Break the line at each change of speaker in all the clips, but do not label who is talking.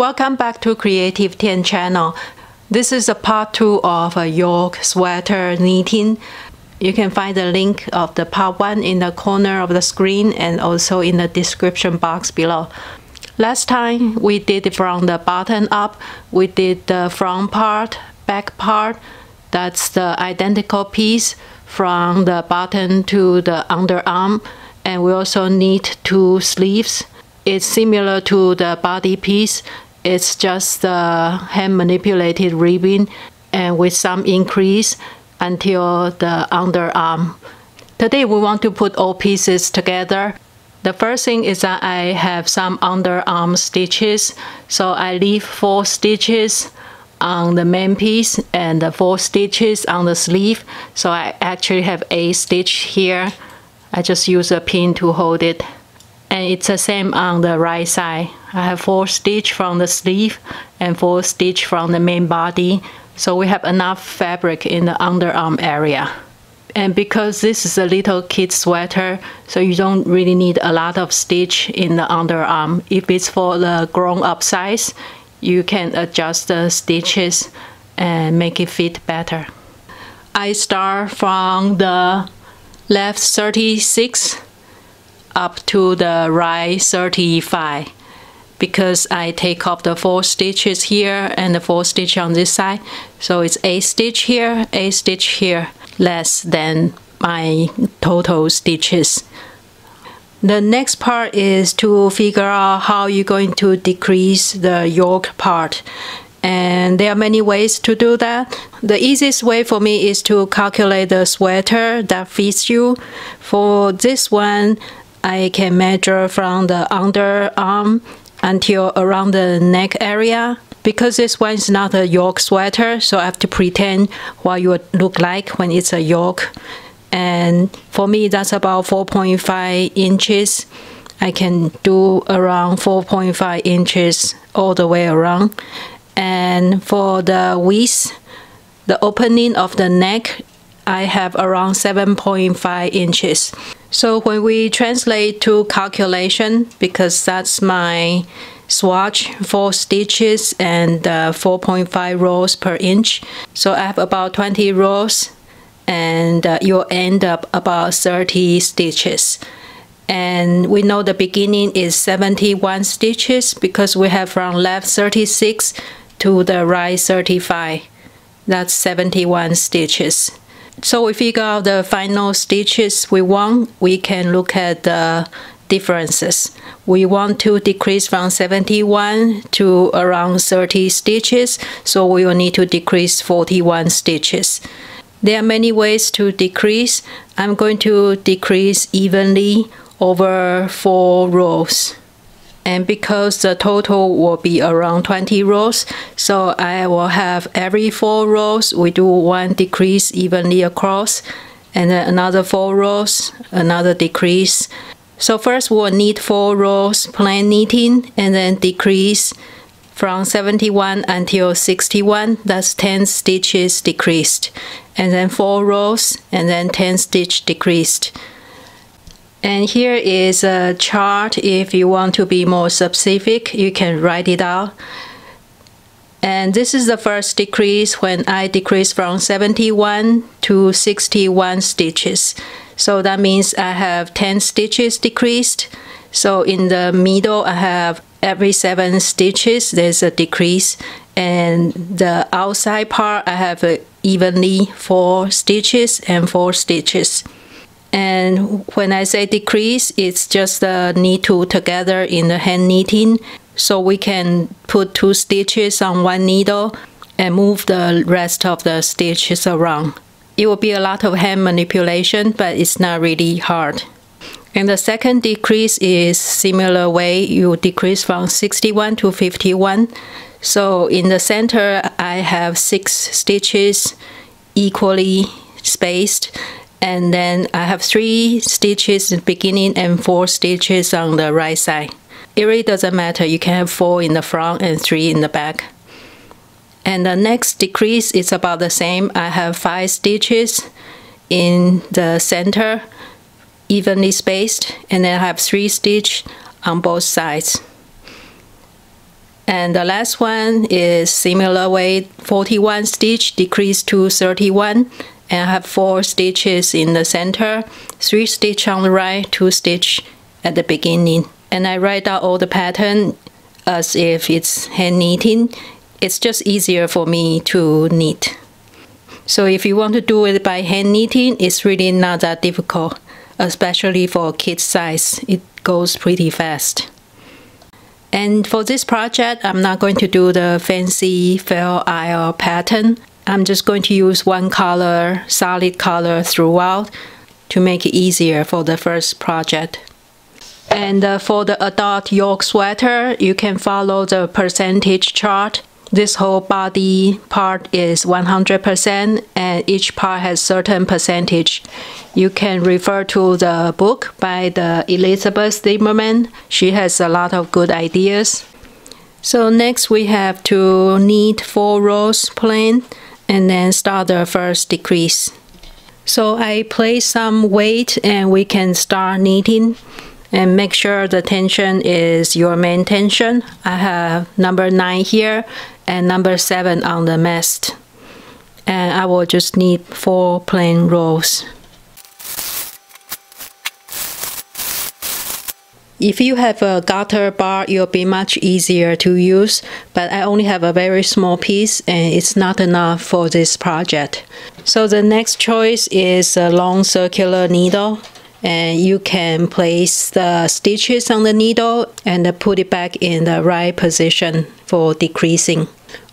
Welcome back to Creative Tien channel. This is a part 2 of a yoke sweater knitting. You can find the link of the part 1 in the corner of the screen and also in the description box below. Last time we did it from the bottom up. We did the front part, back part. That's the identical piece from the bottom to the underarm. And we also knit 2 sleeves. It's similar to the body piece. It's just the hand manipulated ribbon and with some increase until the underarm. Today we want to put all pieces together. The first thing is that I have some underarm stitches. So I leave 4 stitches on the main piece and the 4 stitches on the sleeve. So I actually have 8 stitches here. I just use a pin to hold it. And it's the same on the right side. I have 4 stitches from the sleeve and 4 stitches from the main body. So we have enough fabric in the underarm area. And because this is a little kid sweater, so you don't really need a lot of stitch in the underarm. If it's for the grown-up size, you can adjust the stitches and make it fit better. I start from the left 36 up to the right 35 because I take off the 4 stitches here and the 4 stitches on this side. So it's 8 stitch here, 8 stitch here, less than my total stitches. The next part is to figure out how you're going to decrease the yoke part. And there are many ways to do that. The easiest way for me is to calculate the sweater that fits you. For this one, I can measure from the underarm until around the neck area. Because this one is not a yoke sweater, so I have to pretend what you would look like when it's a yoke. And for me, that's about 4.5 inches. I can do around 4.5 inches all the way around. And for the width, the opening of the neck, I have around 7.5 inches. So when we translate to calculation, because that's my swatch, 4 stitches and 4.5 rows per inch. So I have about 20 rows and you'll end up about 30 stitches. And we know the beginning is 71 stitches because we have from left 36 to the right 35. That's 71 stitches. So we figure out the final stitches we want. We can look at the differences. We want to decrease from 71 to around 30 stitches, so we will need to decrease 41 stitches. There are many ways to decrease. I'm going to decrease evenly over 4 rows. And because the total will be around 20 rows, so I will have every 4 rows, we do 1 decrease evenly across, and then another 4 rows, another decrease. So first we'll knit 4 rows plain knitting, and then decrease from 71 until 61, that's 10 stitches decreased. And then 4 rows, and then 10 stitch decreased. And here is a chart. If you want to be more specific, you can write it out. And this is the first decrease when I decrease from 71 to 61 stitches. So that means I have 10 stitches decreased. So in the middle, I have every 7 stitches, there's a decrease. And the outside part, I have evenly 4 stitches and 4 stitches. And when I say decrease, it's just the knit 2 together in the hand knitting. So we can put 2 stitches on 1 needle and move the rest of the stitches around. It will be a lot of hand manipulation, but it's not really hard. And the second decrease is similar way. You decrease from 61 to 51. So in the center, I have 6 stitches equally spaced. And then I have 3 stitches in the beginning and 4 stitches on the right side. It really doesn't matter. You can have 4 in the front and 3 in the back. And the next decrease is about the same. I have 5 stitches in the center, evenly spaced, and then I have 3 stitches on both sides. And the last one is similar way, 41 stitch decrease to 31, and I have 4 stitches in the center, 3 stitch on the right, 2 stitch at the beginning. And I write out all the pattern as if it's hand knitting. It's just easier for me to knit. So if you want to do it by hand knitting, it's really not that difficult, especially for kids size. It goes pretty fast. And for this project, I'm not going to do the fancy fair isle pattern. I'm just going to use one color, solid color throughout to make it easier for the first project. And for the adult yoke sweater, you can follow the percentage chart. This whole body part is 100% and each part has certain percentage. You can refer to the book by the Elizabeth Zimmerman. She has a lot of good ideas. So next we have to knit 4 rows plain and then start the first decrease. So I place some weight and we can start knitting. And make sure the tension is your main tension. I have number 9 here and number 7 on the mast. And I will just knit 4 plain rows. If you have a garter bar, it'll be much easier to use, but I only have a very small piece and it's not enough for this project. So the next choice is a long circular needle. And you can place the stitches on the needle and put it back in the right position for decreasing.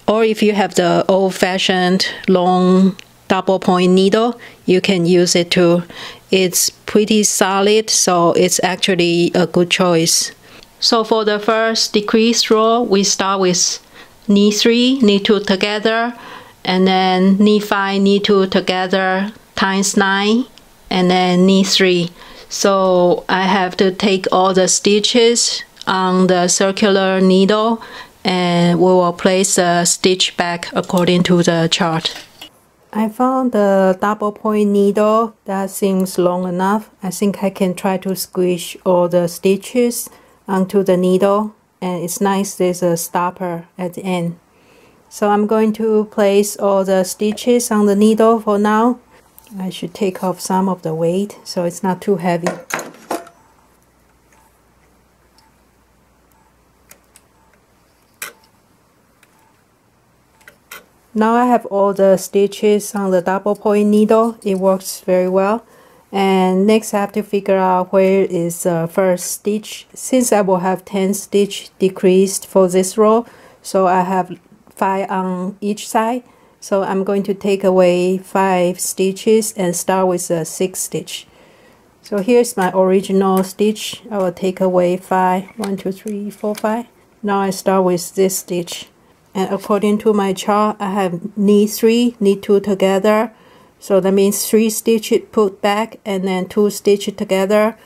Or if you have the old-fashioned long double point needle, you can use it too. It's pretty solid, so it's actually a good choice. So for the first decrease row, we start with knit 3, knit 2 together, and then knit 5, knit 2 together times 9. And then knit 3. So I have to take all the stitches on the circular needle and we will place a stitch back according to the chart. I found the double point needle that seems long enough. I think I can try to squish all the stitches onto the needle, and it's nice there's a stopper at the end. So I'm going to place all the stitches on the needle for now. I should take off some of the weight so it's not too heavy. Now I have all the stitches on the double point needle. It works very well. And next I have to figure out where is the first stitch. Since I will have 10 stitch decreased for this row, so I have 5 on each side. So I'm going to take away 5 stitches and start with a 6 stitch. So here's my original stitch. I will take away 5. 1, 2, 3, 4, 5. Now I start with this stitch. And according to my chart, I have knit 3, knit 2 together. So that means 3 stitches put back and then 2 stitches together.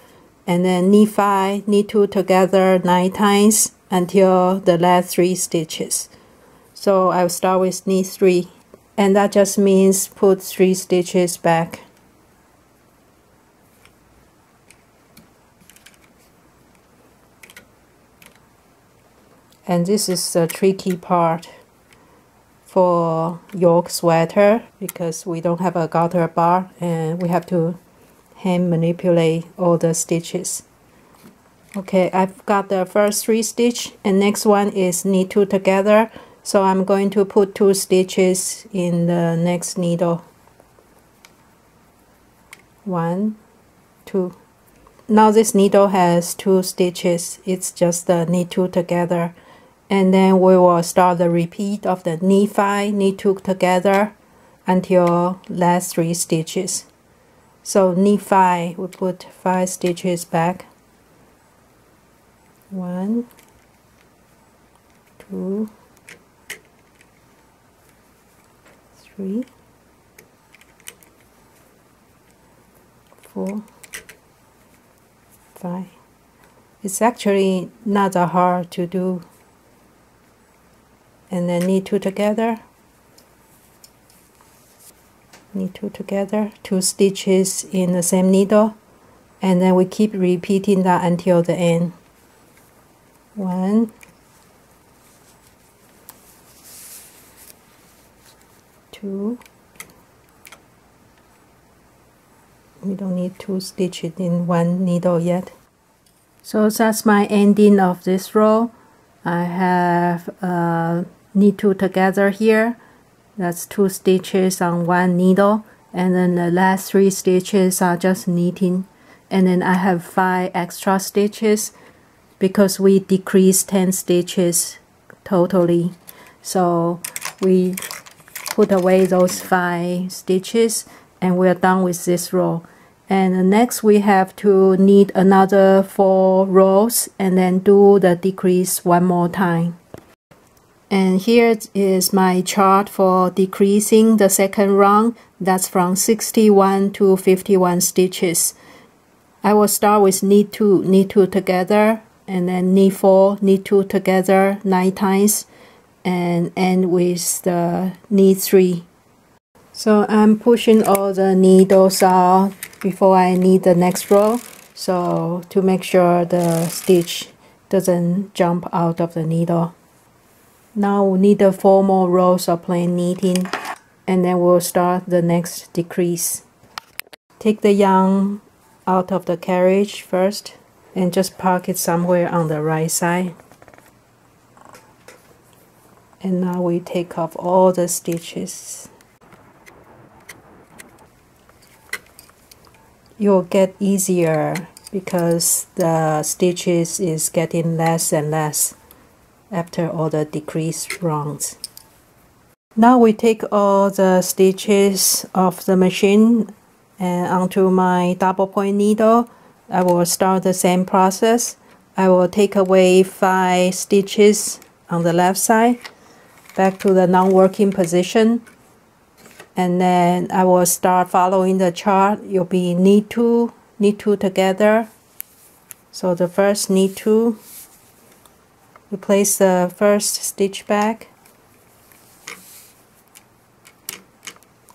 And then knit 5, knit 2 together 9 times until the last 3 stitches. So I'll start with knit 3. And that just means put 3 stitches back. And this is the tricky part for yoke sweater because we don't have a garter bar and we have to hand manipulate all the stitches. Okay, I've got the first 3 stitches and next one is knit 2 together. So I'm going to put 2 stitches in the next needle. 1, 2. Now this needle has 2 stitches. It's just the knit 2 together. And then we will start the repeat of the knit 5, knit 2 together until last 3 stitches. So knit 5, we put 5 stitches back. 1, 2, 3, 4, 5. It's actually not that hard to do. And then knit 2 together, knit 2 together, 2 stitches in the same needle, and then we keep repeating that until the end. 1, 2. We don't need 2 stitches in one needle yet. So that's my ending of this row. I have knit 2 together here. That's 2 stitches on one needle, and then the last 3 stitches are just knitting. And then I have 5 extra stitches because we decreased 10 stitches totally. So we put away those 5 stitches and we're done with this row. And next we have to knit another 4 rows and then do the decrease one more time. And here is my chart for decreasing the second round. That's from 61 to 51 stitches. I will start with knit 2 together, and then knit 4, knit 2 together 9 times, and end with the knit 3. So I'm pushing all the needles out before I knit the next row, so to make sure the stitch doesn't jump out of the needle. Now we need 4 more rows of plain knitting, and then we'll start the next decrease. Take the yarn out of the carriage first and just park it somewhere on the right side. And now we take off all the stitches. It will get easier because the stitches is getting less and less after all the decrease rounds. Now we take all the stitches off the machine and onto my double point needle. I will start the same process. I will take away 5 stitches on the left side, back to the non-working position, and then I will start following the chart. You'll be knit 2 together. So the first knit 2, you place the first stitch back,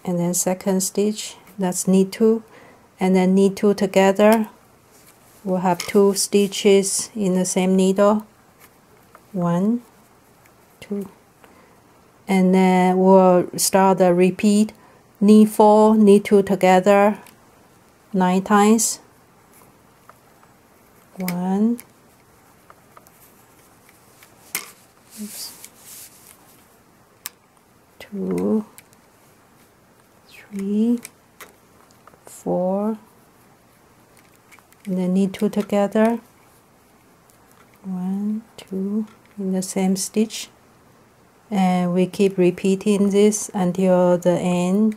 and then second stitch, that's knit 2, and then knit 2 together. We'll have 2 stitches in the same needle, 1, 2, and then we'll start the repeat, knit 4, knit 2 together 9 times, 1, oops, 2, 3, 4, and then knit 2 together, 1, 2, in the same stitch, and we keep repeating this until the end.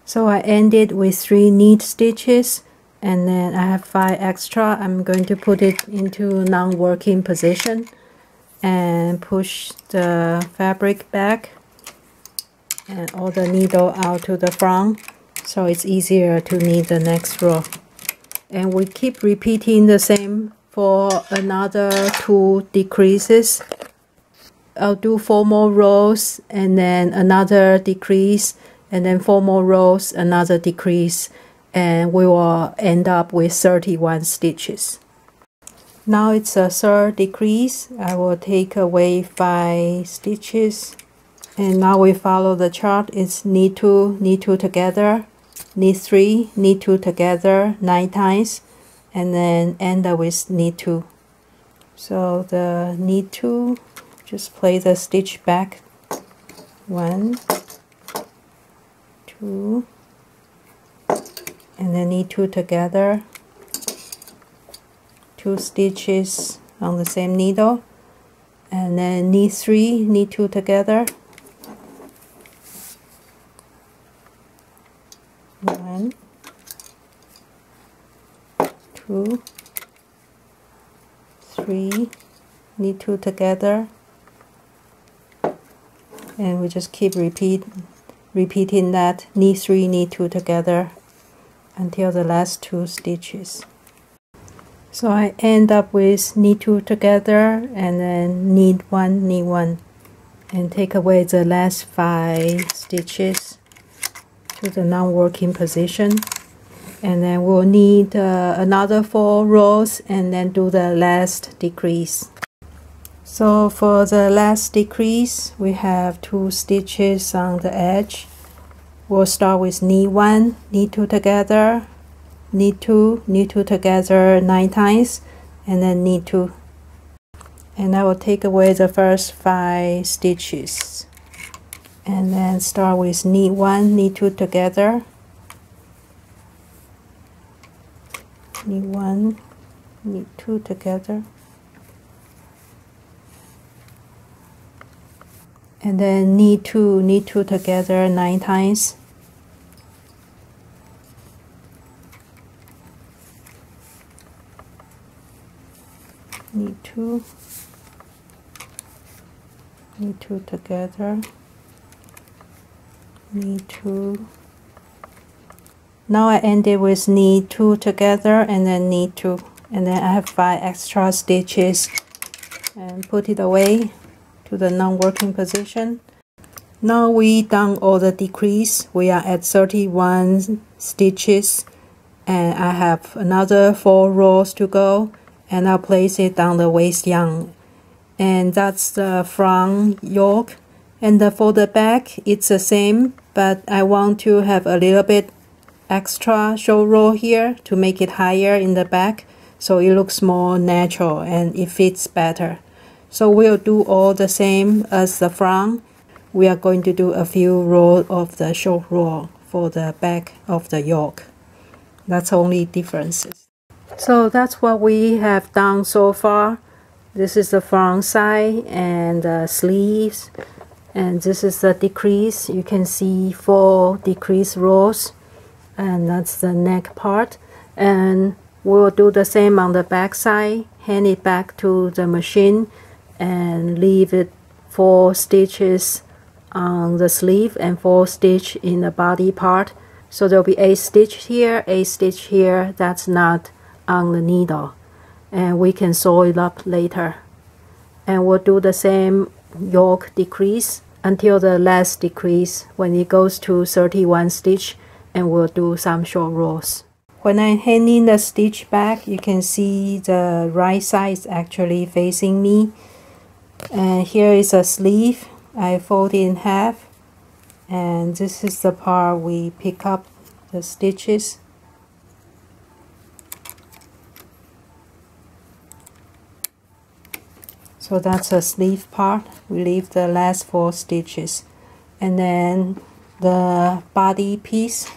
So I ended with 3 knit stitches, and then I have 5 extra. I'm going to put it into non-working position and push the fabric back and all the needle out to the front, so it's easier to knit the next row. And we keep repeating the same for another 2 decreases. I'll do 4 more rows and then another decrease, and then 4 more rows, another decrease, and we will end up with 31 stitches. Now it's a 3rd decrease. I will take away 5 stitches, and now we follow the chart. It's knit 2 together, knit 3, knit 2 together 9 times, and then end up with knit 2. So the knit 2, just place the stitch back, 1, 2, and then knit 2 together, 2 stitches on the same needle, and then knit 3, knit 2 together, 1, 2, 3, knit 2 together, and we just keep repeating that, knit 3, knit 2 together until the last 2 stitches. So I end up with knit 2 together and then knit 1, and take away the last 5 stitches to the non-working position, and then we'll knit another 4 rows and then do the last decrease. So for the last decrease, we have 2 stitches on the edge, we'll start with knee 1, knee 2 together, knee 2, knee 2 together 9 times, and then knee 2. And I will take away the first 5 stitches. And then start with knee 1, knee 2 together, knee 1, knee 2 together, and then knee 2 together 9 times, knee 2, knee 2 together, knee 2. Now I ended with knee 2 together and then knee 2, and then I have 5 extra stitches, and put it away to the non-working position. Now we done all the decrease. We are at 31 stitches, and I have another 4 rows to go, and I'll place it on the waist yarn. And that's the front yoke. And for the back, it's the same, but I want to have a little bit extra show row here to make it higher in the back, so it looks more natural and it fits better. So we'll do all the same as the front. We are going to do a few rows of the show row for the back of the yoke. That's only differences. So that's what we have done so far. This is the front side and the sleeves, and this is the decrease. You can see 4 decrease rows, and that's the neck part. And we'll do the same on the back side. Hand it back to the machine and leave it 4 stitches on the sleeve and 4 stitch in the body part. So there'll be 8 stitch here, 8 stitch here. That's not on the needle, and we can sew it up later. And we'll do the same yoke decrease until the last decrease when it goes to 31 stitch, and we'll do some short rows. When I'm handing the stitch back, you can see the right side is actually facing me. And here is a sleeve. I fold it in half, and this is the part we pick up the stitches. So that's a sleeve part. We leave the last 4 stitches. And then the body piece.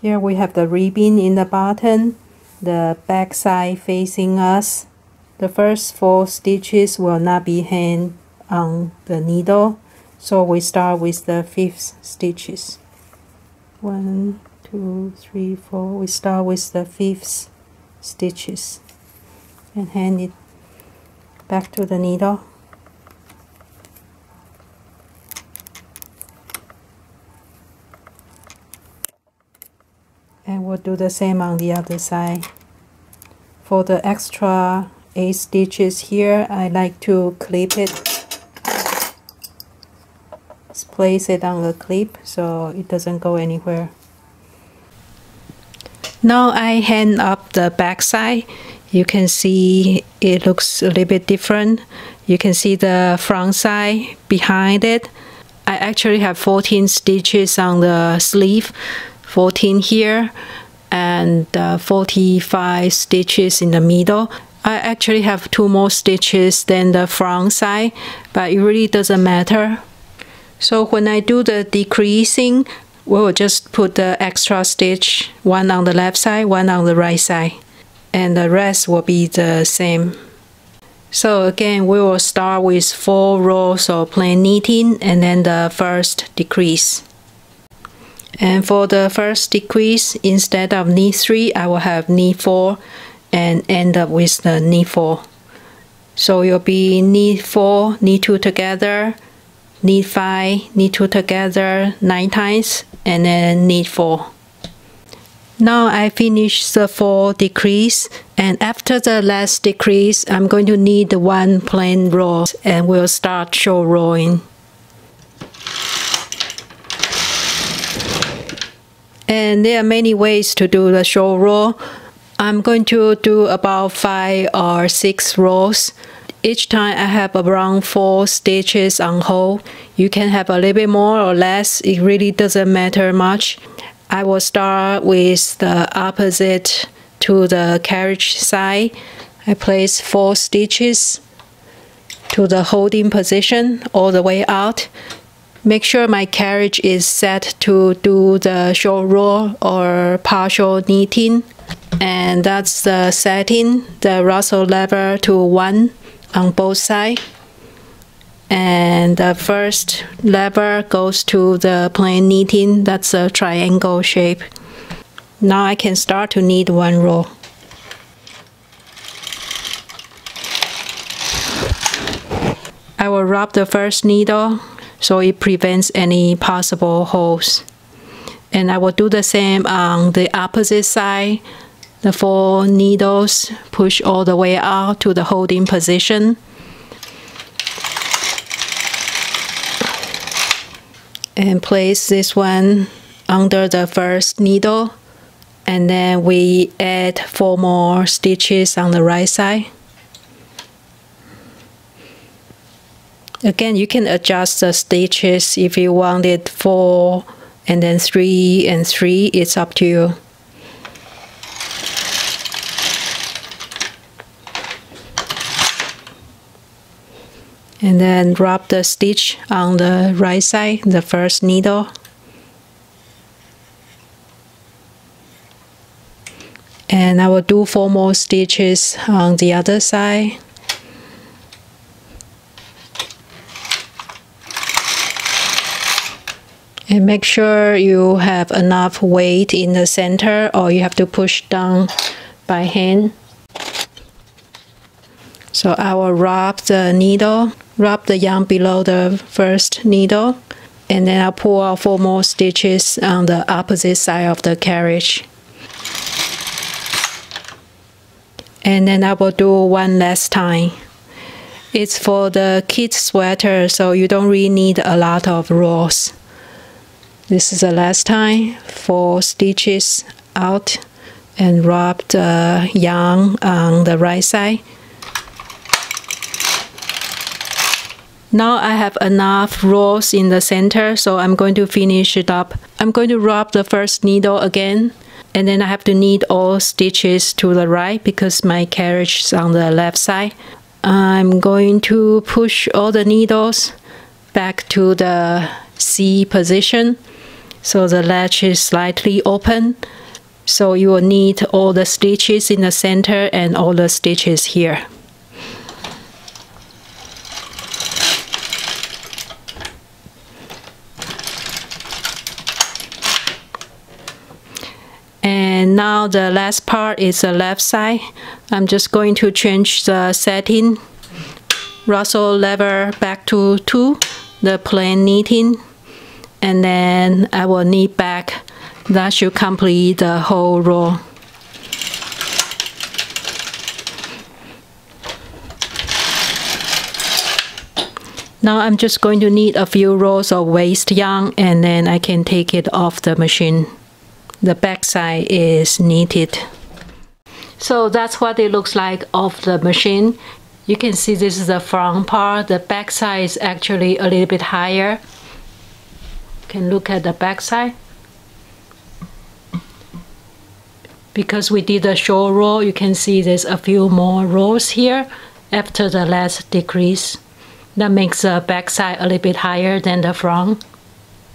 Here we have the ribbon in the bottom, the back side facing us. The first 4 stitches will not be hanged on the needle, so we start with the 5th stitches. 1, 2, 3, 4. We start with the 5th stitches and hand it back to the needle. And we'll do the same on the other side. For the extra 8 stitches here, I like to clip it. Just place it on the clip so it doesn't go anywhere. Now I hand up the back side. You can see it looks a little bit different. You can see the front side behind it. I actually have 14 stitches on the sleeve, 14 here, and 45 stitches in the middle. I actually have 2 more stitches than the front side, but it really doesn't matter. So when I do the decreasing, we'll just put the extra stitch, 1 on the left side, 1 on the right side, and the rest will be the same. So again, we will start with 4 rows of plain knitting and then the first decrease. And for the first decrease, instead of knee 3, I will have knee 4 and end up with the knee 4. So you'll be knee 4, knee 2 together, knee 5, knee 2 together 9 times, and then knee 4. Now I finished the 4 decrease, and after the last decrease, I'm going to knit 1 plain row, and we'll start show rowing. And there are many ways to do the show row. I'm going to do about 5 or 6 rows. Each time I have around 4 stitches on hole. You can have a little bit more or less, it really doesn't matter much. I will start with the opposite to the carriage side. I place 4 stitches to the holding position all the way out. Make sure my carriage is set to do the short row or partial knitting. And that's the setting, the Russell lever to 1 on both sides. And the first lever goes to the plain knitting, that's a triangle shape. Now I can start to knit 1 row. I will rub the first needle so it prevents any possible holes. And I will do the same on the opposite side. The 4 needles push all the way out to the holding position. And place this one under the first needle. And then we add 4 more stitches on the right side. Again, you can adjust the stitches if you wanted 4 and then 3 and 3, it's up to you. And then rub the stitch on the right side, the first needle. And I will do 4 more stitches on the other side. And make sure you have enough weight in the center, or you have to push down by hand. So I will rub the needle, rub the yarn below the first needle, and then I'll pull out 4 more stitches on the opposite side of the carriage. And then I will do 1 last time. It's for the kids sweater, so you don't really need a lot of rows. This is the last time, 4 stitches out, and rub the yarn on the right side. Now I have enough rows in the center, so I'm going to finish it up. I'm going to rub the first needle again, and then I have to knit all stitches to the right because my carriage is on the left side. I'm going to push all the needles back to the C position, so the latch is slightly open. So you will knit all the stitches in the center and all the stitches here. And now the last part is the left side. I'm just going to change the setting. Russell lever back to 2, the plain knitting. And then I will knit back. That should complete the whole row. Now I'm just going to knit a few rows of waste yarn, and then I can take it off the machine. The back side is knitted. So that's what it looks like off the machine. You can see this is the front part. The back side is actually a little bit higher. You can look at the back side. Because we did a short row, you can see there's a few more rows here after the last decrease. That makes the back side a little bit higher than the front.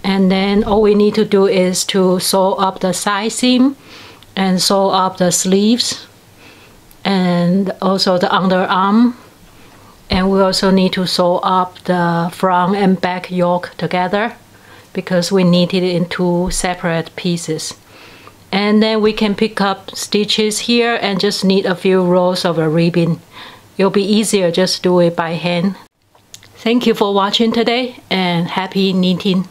And then all we need to do is to sew up the side seam and sew up the sleeves and also the underarm. And we also need to sew up the front and back yoke together because we knitted it in 2 separate pieces. And then we can pick up stitches here and just knit a few rows of a ribbon. It'll be easier just do it by hand. Thank you for watching today and happy knitting!